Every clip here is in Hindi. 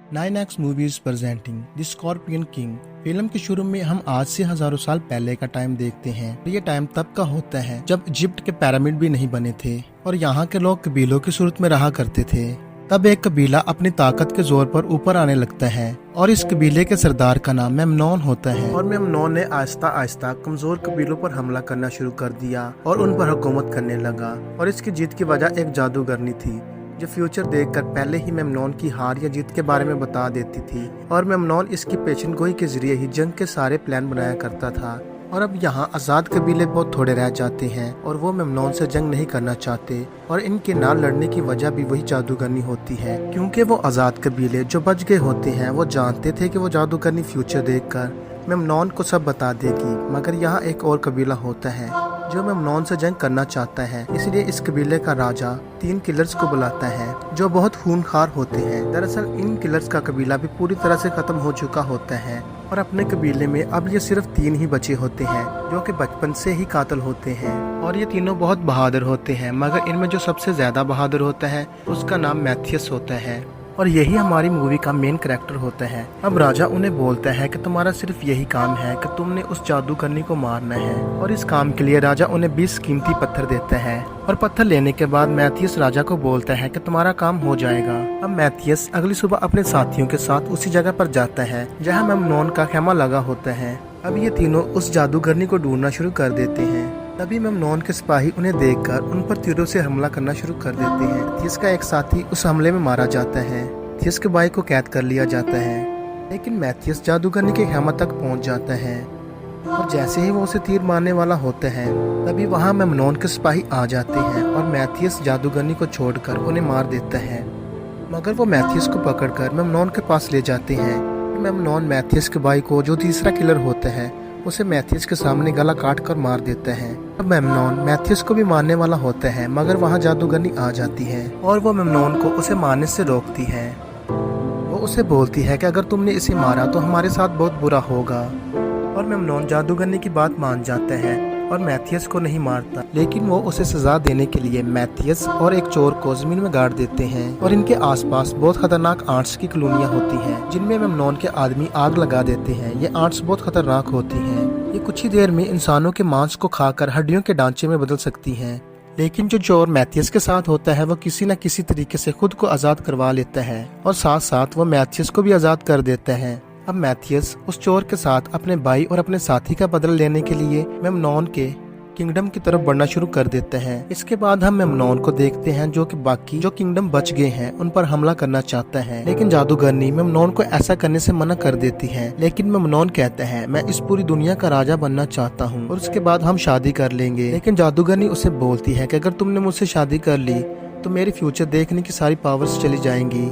9X movies presenting the scorpion king. Film के शुरू में हम आज से हजारों साल पहले का टाइम देखते हैं। ये टाइम तब का होता है जब इजिप्ट के पिरामिड भी नहीं बने थे और यहाँ के लोग कबीलों की सूरत में रहा करते थे। तब एक कबीला अपनी ताकत के जोर पर ऊपर आने लगता है और इस कबीले के सरदार का नाम मेमनोन होता है। और मेमनोन ने आहिस्ता आहिस्ता कमजोर कबीलों पर हमला करना शुरू कर दिया और उन पर हुकूमत करने लगा। और इसकी जीत की वजह एक जादूगरनी थी जो फ्यूचर देखकर पहले ही मेमनोन की हार या जीत के बारे में बता देती थी। और मेमनोन इसकी पेशन गोई के जरिए ही जंग के सारे प्लान बनाया करता था। और अब यहाँ आजाद कबीले बहुत थोड़े रह जाते हैं और वो मेमनोन से जंग नहीं करना चाहते। और इनके ना लड़ने की वजह भी वही जादूगरनी होती है, क्योंकि वो आजाद कबीले जो बच गए होते हैं वो जानते थे कि वो जादूगरनी फ्यूचर देखकर मेमनोन को सब बता देगी। मगर यहाँ एक और कबीला होता है जो मेमनोन से जंग करना चाहता है, इसलिए इस कबीले का राजा 3 किलर्स को बुलाता है जो बहुत खूनखार होते हैं। दरअसल इन किलर्स का कबीला भी पूरी तरह से खत्म हो चुका होता है और अपने कबीले में अब ये सिर्फ 3 ही बचे होते हैं जो कि बचपन से ही कातिल होते हैं। और ये तीनों बहुत बहादुर होते हैं, मगर इनमें जो सबसे ज्यादा बहादुर होता है उसका नाम मैथियस होता है और यही हमारी मूवी का मेन कैरेक्टर होता है। अब राजा उन्हें बोलता है कि तुम्हारा सिर्फ यही काम है कि तुमने उस जादूगरनी को मारना है। और इस काम के लिए राजा उन्हें 20 कीमती पत्थर देता है। और पत्थर लेने के बाद मैथियस राजा को बोलता है कि तुम्हारा काम हो जाएगा। अब मैथियस अगली सुबह अपने साथियों के साथ उसी जगह पर जाता है जहाँ मेमनोन का खेमा लगा होता है। अब ये तीनों उस जादूगरनी को ढूंढना शुरू कर देते हैं। तभी मेमनोन के सिपाही उन्हें देखकर उन पर तीरों से हमला करना शुरू कर देते हैं। थियस एक साथी उस हमले में मारा जाता है। थियस के भाई को कैद कर लिया जाता है, लेकिन मैथियस जादूगरनी के खेमा तक पहुंच जाता है। और जैसे ही वो उसे तीर मारने वाला होता है तभी वहां मेमनोन के सिपाही आ जाते हैं और मैथियस जादूगरनी को छोड़कर उन्हें मार देता है। मगर वो मैथियस को पकड़कर मेमनोन के पास ले जाते हैं। मेमनोन मैथियस के भाई को, जो तीसरा किलर होता है, उसे मैथियस के सामने गला काट कर मार देता है। अब मेमनोन मैथियस को भी मारने वाला होता है, मगर वहाँ जादूगरनी आ जाती है और वो मेमनोन को उसे मारने से रोकती है। वो उसे बोलती है कि अगर तुमने इसे मारा तो हमारे साथ बहुत बुरा होगा। और मेमनोन जादूगरनी की बात मान जाता है और मैथियस को नहीं मारता, लेकिन वो उसे सजा देने के लिए मैथियस और एक चोर को जमीन में गाड़ देते हैं। और इनके आसपास बहुत खतरनाक आंट्स की कॉलोनियां होती हैं जिनमें मेमनोन के आदमी आग लगा देते हैं। ये आंट्स बहुत खतरनाक होती हैं। ये कुछ ही देर में इंसानों के मांस को खाकर हड्डियों के ढांचे में बदल सकती हैं। लेकिन जो चोर मैथियस के साथ होता है वो किसी न किसी तरीके से खुद को आजाद करवा लेता है और साथ साथ वो मैथियस को भी आजाद कर देता है। अब मैथियस उस चोर के साथ अपने भाई और अपने साथी का बदला लेने के लिए मेमनोन के किंगडम की तरफ बढ़ना शुरू कर देते हैं। इसके बाद हम मेमनोन को देखते हैं जो कि बाकी जो किंगडम बच गए हैं उन पर हमला करना चाहता है, लेकिन जादूगरनी मेमनोन को ऐसा करने से मना कर देती है। लेकिन मेमनोन कहता है मैं इस पूरी दुनिया का राजा बनना चाहता हूँ और उसके बाद हम शादी कर लेंगे। लेकिन जादूगरनी उसे बोलती है कि अगर तुमने मुझसे शादी कर ली तो मेरी फ्यूचर देखने की सारी पावर्स चली जाएंगी।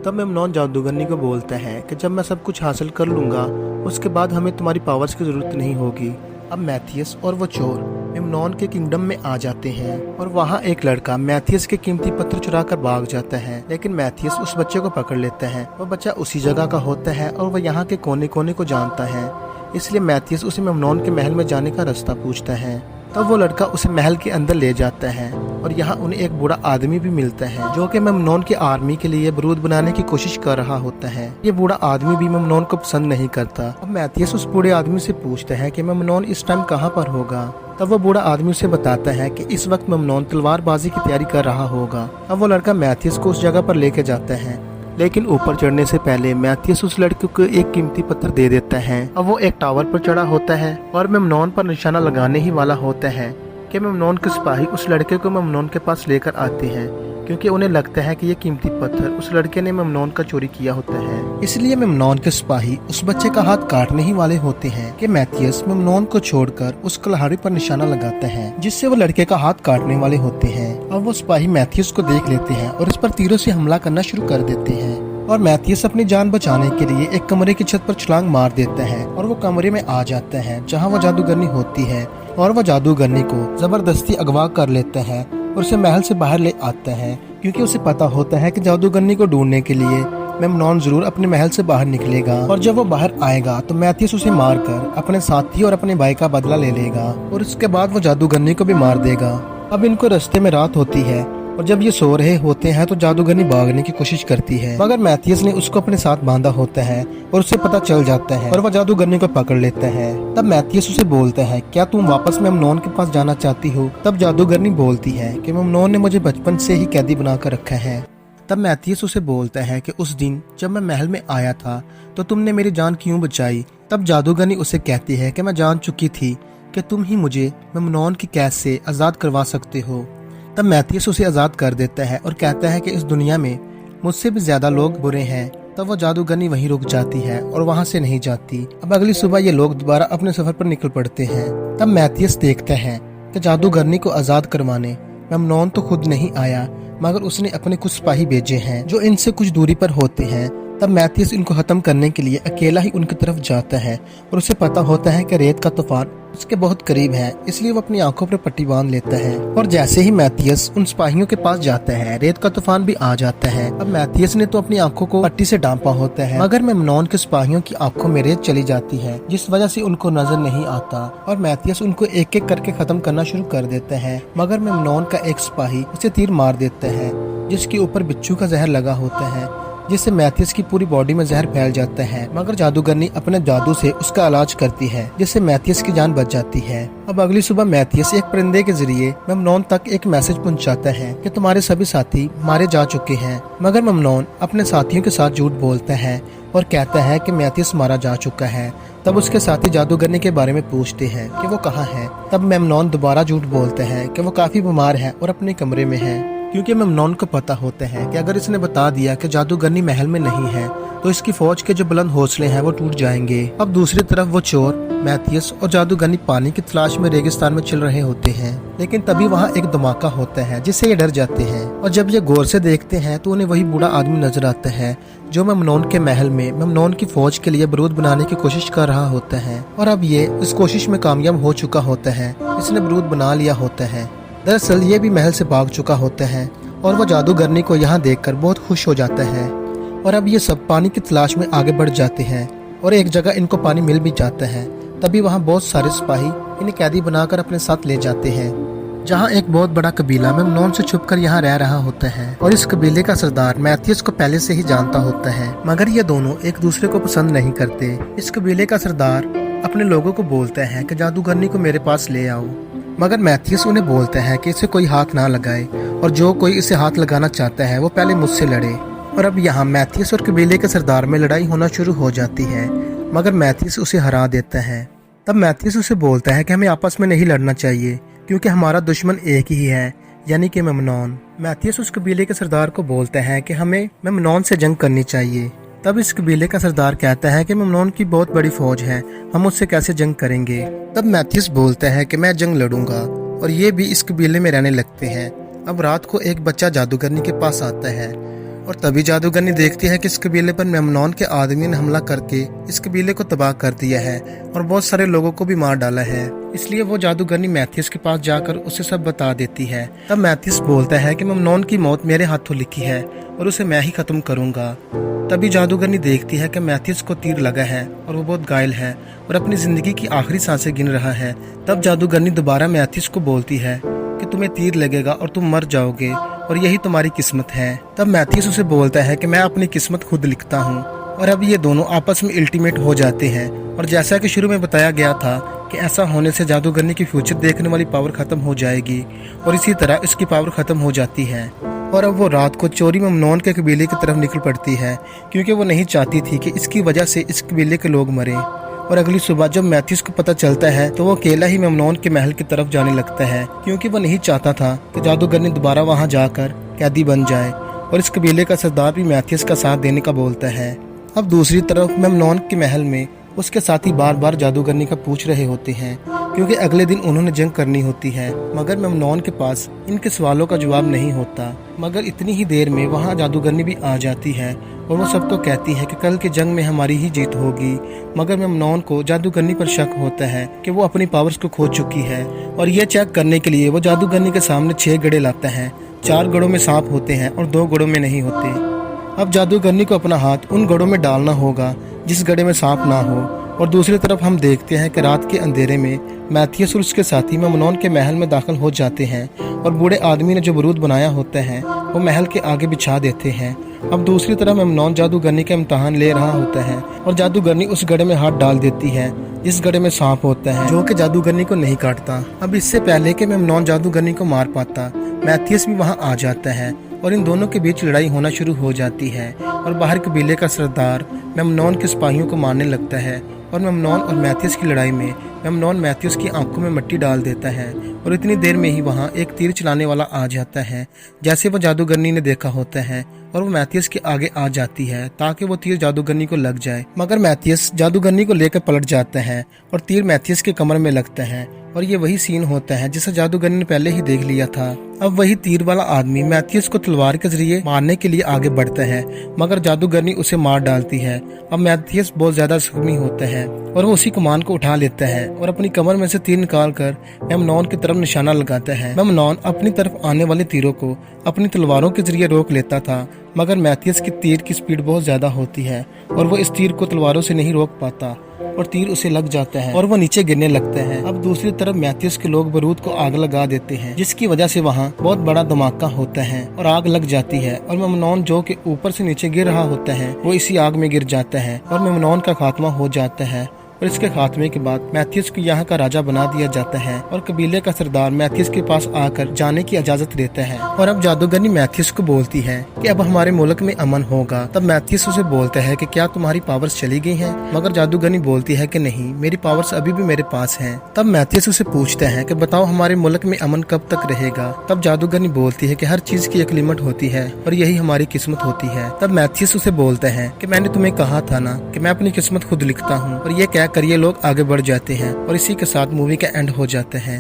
तब मेमनोन जादूगरनी को बोलता है कि जब मैं सब कुछ हासिल कर लूंगा उसके बाद हमें तुम्हारी पावर्स की जरूरत नहीं होगी। अब मैथियस और वो चोर मेमनोन के किंगडम में आ जाते हैं और वहाँ एक लड़का मैथियस के कीमती पत्थर चुरा कर भाग जाता है, लेकिन मैथियस उस बच्चे को पकड़ लेता है। वो बच्चा उसी जगह का होता है और वह यहाँ के कोने कोने को जानता है, इसलिए मैथियस उसे मेमनोन के महल में जाने का रास्ता पूछता है। तब वो लड़का उसे महल के अंदर ले जाता है और यहाँ उन्हें एक बूढ़ा आदमी भी मिलता है जो कि मेमनोन की आर्मी के लिए बारूद बनाने की कोशिश कर रहा होता है। ये बूढ़ा आदमी भी मेमनोन को पसंद नहीं करता। अब मैथियस उस बूढ़े आदमी से पूछता है कि मेमनोन इस टाइम कहाँ पर होगा। तब वो बूढ़ा आदमी उसे बताता है कि इस वक्त मेमनोन तलवारबाजी की तैयारी कर रहा होगा। अब वो लड़का मैथियस को उस जगह पर लेके जाता है, लेकिन ऊपर चढ़ने से पहले मैथियस उस लड़के को एक कीमती पत्थर दे देता है। अब वो एक टावर पर चढ़ा होता है और मेमनोन पर निशाना लगाने ही वाला होता है कि मेमनोन के सिपाही उस लड़के को मेमनोन के पास लेकर आते हैं, क्योंकि उन्हें लगता है कि ये कीमती पत्थर उस लड़के ने मेमनोन का चोरी किया होता है। इसलिए मेमनोन के सिपाही उस बच्चे का हाथ काटने ही वाले होते हैं कि मैथियस मेमनोन को छोड़कर उस कुल्हाड़ी पर निशाना लगाता है, जिससे वो लड़के का हाथ काटने वाले होते हैं। अब वो सिपाही मैथियस को देख लेते हैं और इस पर तीरों से हमला करना शुरू कर देते हैं। और मैथियस अपनी जान बचाने के लिए एक कमरे की छत पर छलांग मार देता है और वो कमरे में आ जाता है जहाँ वो जादूगरनी होती है। और वो जादूगरनी को जबरदस्ती अगवा कर लेता है और उसे महल से बाहर ले आता है, क्योंकि उसे पता होता है कि जादूगरनी को ढूंढने के लिए मेमनोन जरूर अपने महल से बाहर निकलेगा। और जब वो बाहर आएगा तो मैथियस उसे मारकर अपने साथी और अपने भाई का बदला ले लेगा और उसके बाद वो जादूगरनी को भी मार देगा। अब इनको रास्ते में रात होती है और जब ये सो रहे होते हैं तो जादूगरनी भागने की कोशिश करती है, मगर मैथियस ने उसको अपने साथ बांधा होता है और उसे पता चल जाता है और वह जादूगरनी को पकड़ लेता है। तब मैथियस उसे बोलता है, क्या तुम वापस मेमनॉन के पास जाना चाहती हो? तब जादूगरनी बोलती है कि मेमनॉन ने मुझे बचपन से ही कैदी बनाकर रखा है। तब मैथियस उसे बोलता है कि उस दिन जब मैं महल में आया था तो तुमने मेरी जान क्यों बचाई? तब जादूगरनी उसे कहती है कि मैं जान चुकी थी कि तुम ही मुझे मेमनॉन की कैद से आजाद करवा सकते हो। तब मैथियस उसे आजाद कर देता है और कहता है कि इस दुनिया में मुझसे भी ज्यादा लोग बुरे हैं। तब वो जादूगरनी वहीं रुक जाती है और वहां से नहीं जाती। अब अगली सुबह ये लोग दोबारा अपने सफर पर निकल पड़ते हैं। तब मैथियस देखता है कि जादूगरनी को आजाद करवाने मेमनॉन तो खुद नहीं आया, मगर उसने अपने कुछ सिपाही भेजे हैं जो इनसे कुछ दूरी पर होते हैं। तब मैथियस इनको खत्म करने के लिए अकेला ही उनकी तरफ जाता है और उसे पता होता है कि रेत का तूफान उसके बहुत करीब है, इसलिए वो अपनी आंखों पर पट्टी बांध लेता है। और जैसे ही मैथियस उन सिपाहियों के पास जाता है, रेत का तूफान भी आ जाता है। अब मैथियस ने तो अपनी आंखों को पट्टी से ढांपा होता है, मगर मेमनॉन के सिपाहियों की आंखों में रेत चली जाती है, जिस वजह से उनको नजर नहीं आता और मैथियस उनको एक एक करके खत्म करना शुरू कर देता है। मगर मेमनॉन का एक सिपाही उसे तीर मार देता है, जिसके ऊपर बिच्छू का जहर लगा होता है, जिससे मैथियस की पूरी बॉडी में जहर फैल जाता है। मगर जादूगरनी अपने जादू से उसका इलाज करती है, जिससे मैथियस की जान बच जाती है। अब अगली सुबह मैथियस एक परिंदे के जरिए मेमनॉन तक एक मैसेज पहुंचाता है कि तुम्हारे सभी साथी मारे जा चुके हैं। मगर मेमनॉन अपने साथियों के साथ झूठ बोलता है और कहता है कि मैथियस मारा जा चुका है। तब उसके साथी जादूगरनी के बारे में पूछते हैं कि वो कहाँ है। तब मेमनॉन दोबारा झूठ बोलता है कि वो काफी बीमार है और अपने कमरे में है, क्योंकि मेमनॉन को पता होता है कि अगर इसने बता दिया कि जादूगरनी महल में नहीं है तो इसकी फौज के जो बुलंद हौसले हैं वो टूट जाएंगे। अब दूसरी तरफ वो चोर मैथियस और जादूगरनी पानी की तलाश में रेगिस्तान में चल रहे होते हैं, लेकिन तभी वहाँ एक धमाका होता है जिससे ये डर जाते हैं। और जब ये गौर से देखते हैं तो उन्हें वही बूढ़ा आदमी नजर आता है जो मेमनॉन के महल में मेमनॉन की फौज के लिए बारूद बनाने की कोशिश कर रहा होता है। और अब ये इस कोशिश में कामयाब हो चुका होता है, इसने बारूद बना लिया होता है। दरअसल ये भी महल से भाग चुका होता है और वो जादूगरनी को यहाँ देखकर बहुत खुश हो जाता है। और अब ये सब पानी की तलाश में आगे बढ़ जाते हैं और एक जगह इनको पानी मिल भी जाता है। तभी वहाँ बहुत सारे सिपाही इन्हें कैदी बनाकर अपने साथ ले जाते हैं, जहाँ एक बहुत बड़ा कबीला मेमनॉन से छुपकर यहाँ रह रहा होता है। और इस कबीले का सरदार मैथियस को पहले से ही जानता होता है, मगर ये दोनों एक दूसरे को पसंद नहीं करते। इस कबीले का सरदार अपने लोगों को बोलता है कि जादूगरनी को मेरे पास ले आओ, मगर मैथियस उन्हें बोलता है कि इसे कोई हाथ ना लगाए और जो कोई इसे हाथ लगाना चाहता है वो पहले मुझसे लड़े। और अब यहाँ मैथियस और कबीले के सरदार में लड़ाई होना शुरू हो जाती है, मगर मैथियस उसे हरा देता है। तब मैथियस उसे बोलता है कि हमें आपस में नहीं लड़ना चाहिए, क्योंकि हमारा दुश्मन एक ही है, यानी कि मेमनॉन। मैथियस उस कबीले के सरदार को बोलता है कि हमें मेमनॉन से जंग करनी चाहिए। तब इस कबीले का सरदार कहता है कि मेमनॉन की बहुत बड़ी फौज है, हम उससे कैसे जंग करेंगे। तब मैथियस बोलता है कि मैं जंग लड़ूंगा, और ये भी इस कबीले में रहने लगते हैं। अब रात को एक बच्चा जादूगरनी के पास आता है और तभी जादूगरनी देखती है कि इस कबीले पर मेमनॉन के आदमी ने हमला करके इस कबीले को तबाह कर दिया है और बहुत सारे लोगों को भी मार डाला है। इसलिए वो जादूगरनी मैथियस के पास जाकर उसे सब बता देती है। तब मैथियस बोलता है कि मेमनॉन की मौत मेरे हाथों लिखी है और उसे मैं ही खत्म करूंगा। तभी जादूगरनी देखती है कि मैथियस को तीर लगा है और वो बहुत घायल है और अपनी जिंदगी की आखिरी सांसें गिन रहा है। तब जादूगरनी दोबारा मैथियस को बोलती है कि तुम्हें तीर लगेगा और तुम मर जाओगे और यही तुम्हारी किस्मत है। तब मैथियस उसे बोलता है कि मैं अपनी किस्मत खुद लिखता हूँ। और अब ये दोनों आपस में अल्टीमेट हो जाते हैं। और जैसा कि शुरू में बताया गया था कि ऐसा होने से जादूगरनी की फ्यूचर देखने वाली पावर खत्म हो जाएगी और इसी तरह इसकी पावर खत्म हो जाती है। और अब वो रात को चोरी मेमनॉन के कबीले की तरफ निकल पड़ती है, क्योंकि वो नहीं चाहती थी कि इसकी वजह से इस कबीले के लोग मरे। और अगली सुबह जब मैथियस को पता चलता है तो वो अकेला ही मेमनॉन के महल की तरफ जाने लगता है, क्योंकि वो नहीं चाहता था कि जादूगरनी दोबारा वहां जाकर कैदी बन जाए। और इस कबीले का सरदार भी मैथियस का साथ देने का बोलता है। अब दूसरी तरफ मेमनॉन के महल में उसके साथी बार बार जादूगरनी का पूछ रहे होते हैं, क्योंकि अगले दिन उन्होंने जंग करनी होती है। मगर मेमनॉन के पास इनके सवालों का जवाब नहीं होता। मगर इतनी ही देर में वहाँ जादूगरनी भी आ जाती है और वो सबको कहती है कि कल की जंग में हमारी ही जीत होगी। मगर मेमनॉन को जादूगरनी पर शक होता है कि वो अपनी पावर्स को खो चुकी है। और ये चेक करने के लिए वो जादूगरनी के सामने 6 गड़े लाता है। 4 गड़ों में सांप होते हैं और 2 गड़ों में नहीं होते। अब जादूगरनी को अपना हाथ उन गड़ों में डालना होगा जिस गड़े में सांप ना हो, और दूसरी तरफ हम देखते हैं कि रात के अंधेरे में मैथियस और उसके साथी मेमनोन के महल में दाखिल हो जाते हैं और बूढ़े आदमी ने जो बारूद बनाया होता है वो महल के आगे बिछा देते हैं। अब दूसरी तरफ मेमनोन जादूगरनी का इम्तहान ले रहा होता है और जादूगरनी उस गड्ढे में हाथ डाल देती है जिस गड्ढे में सांप होता है, जो कि जादूगरनी को नहीं काटता। अब इससे पहले कि मेमनोन जादूगरनी को मार पाता, मैथियस भी वहां आ जाता है और इन दोनों के बीच लड़ाई होना शुरू हो जाती है और बाहर कबीले का सरदार मेमनोन के सिपाहियों को मारने लगता है और मेमनोन और मैथियस की लड़ाई में मेमनोन मैथियस की आंखों में मिट्टी डाल देता है और इतनी देर में ही वहां एक तीर चलाने वाला आ जाता है जैसे वो जादूगरनी ने देखा होता है और वो मैथियस के आगे आ जाती है ताकि वो तीर जादूगरनी को लग जाए, मगर मैथियस जादूगरनी को लेकर पलट जाता है और तीर मैथियस के कमर में लगता है और ये वही सीन होता है जिसे जादूगरनी ने पहले ही देख लिया था। अब वही तीर वाला आदमी मैथियस को तलवार के जरिए मारने के लिए आगे बढ़ता है मगर जादूगरनी उसे मार डालती है। अब मैथियस बहुत ज्यादा जख्मी होता है और वो उसी कमान को उठा लेता है और अपनी कमर में से तीर निकाल कर मेमनोन की तरफ निशाना लगाता है। मेमनोन अपनी तरफ आने वाले तीरों को अपनी तलवारों के जरिए रोक लेता था मगर मैथियस की तीर की स्पीड बहुत ज्यादा होती है और वो इस तीर को तलवारों से नहीं रोक पाता और तीर उसे लग जाता है और वो नीचे गिरने लगता है। अब दूसरी तरफ मैथियस के लोग बारूद को आग लगा देते हैं जिसकी वजह से वहाँ बहुत बड़ा धमाका होता है और आग लग जाती है और मेमनोन जो कि ऊपर से नीचे गिर रहा होता है वो इसी आग में गिर जाता है और मेमनोन का खात्मा हो जाता है। और इसके खात्मे के बाद मैथियस को यहाँ का राजा बना दिया जाता है और कबीले का सरदार मैथियस के पास आकर जाने की इजाजत देता है। और अब जादूगरनी मैथियस को बोलती है कि अब हमारे मुल्क में अमन होगा। तब मैथियस उसे बोलता है कि क्या तुम्हारी पावर्स चली गई हैं? मगर जादूगरनी बोलती है कि नहीं, मेरी पावर्स अभी भी मेरे पास हैं। तब मैथियस उसे पूछता है कि बताओ हमारे मुल्क में अमन कब तक रहेगा? तब जादूगरनी बोलती है कि हर चीज की एक लिमिट होती है और यही हमारी किस्मत होती है। तब मैथियस उसे बोलता है कि मैंने तुम्हें कहा था ना कि मैं अपनी किस्मत खुद लिखता हूँ, और ये कर ये लोग आगे बढ़ जाते हैं और इसी के साथ मूवी का एंड हो जाता है।